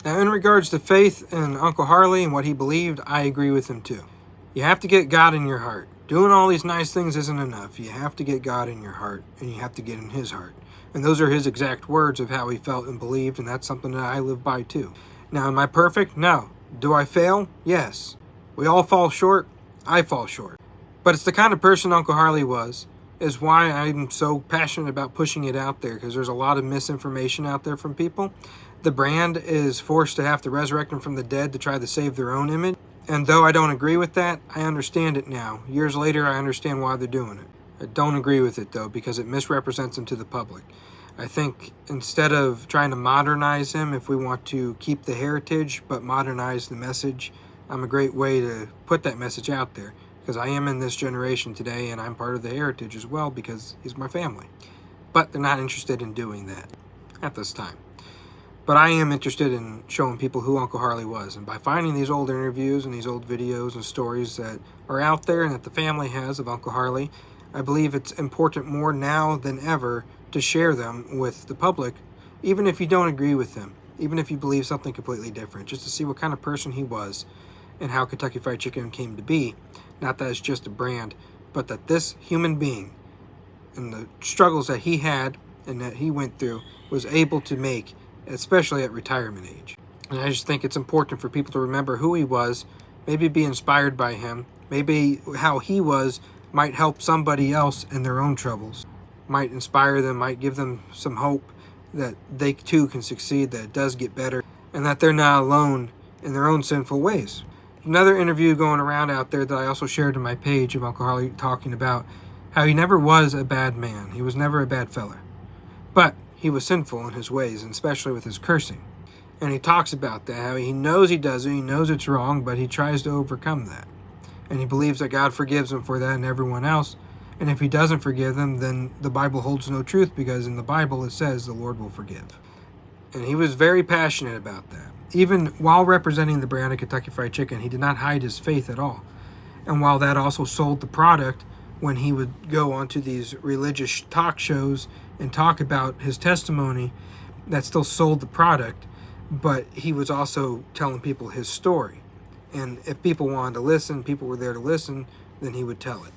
Now, in regards to faith in Uncle Harley and what he believed, I agree with him too. You have to get God in your heart. Doing all these nice things isn't enough. You have to get God in your heart, and you have to get in his heart. And those are his exact words of how he felt and believed, and that's something that I live by too. Now, am I perfect? No. Do I fail? Yes. We all fall short. I fall short. But it's the kind of person Uncle Harley was, is why I'm so passionate about pushing it out there, because there's a lot of misinformation out there from people. The brand is forced to have to resurrect him from the dead to try to save their own image. And though I don't agree with that, I understand it now. Years later, I understand why they're doing it. I don't agree with it, though, because it misrepresents him to the public. I think instead of trying to modernize him, if we want to keep the heritage but modernize the message, I'm a great way to put that message out there. Because I am in this generation today, and I'm part of the heritage as well because he's my family. But they're not interested in doing that at this time. But I am interested in showing people who Uncle Harley was. And by finding these old interviews and these old videos and stories that are out there and that the family has of Uncle Harley, I believe it's important more now than ever to share them with the public, even if you don't agree with them, even if you believe something completely different, just to see what kind of person he was and how Kentucky Fried Chicken came to be. Not that it's just a brand, but that this human being and the struggles that he had and that he went through was able to make, especially at retirement age. And I just think it's important for people to remember who he was, maybe be inspired by him, maybe how he was might help somebody else in their own troubles, might inspire them, might give them some hope that they too can succeed, that it does get better, and that they're not alone in their own sinful ways. Another interview going around out there that I also shared on my page of Uncle Harley talking about how he never was a bad man. He was never a bad fella. But he was sinful in his ways, and especially with his cursing. And he talks about that, how he knows he does it, he knows it's wrong, but he tries to overcome that. And he believes that God forgives him for that and everyone else. And if he doesn't forgive them, then the Bible holds no truth, because in the Bible it says the Lord will forgive. And he was very passionate about that. Even while representing the brand of Kentucky Fried Chicken, he did not hide his faith at all. And while that also sold the product, when he would go onto these religious talk shows and talk about his testimony, that still sold the product, but he was also telling people his story. And if people wanted to listen, people were there to listen, then he would tell it.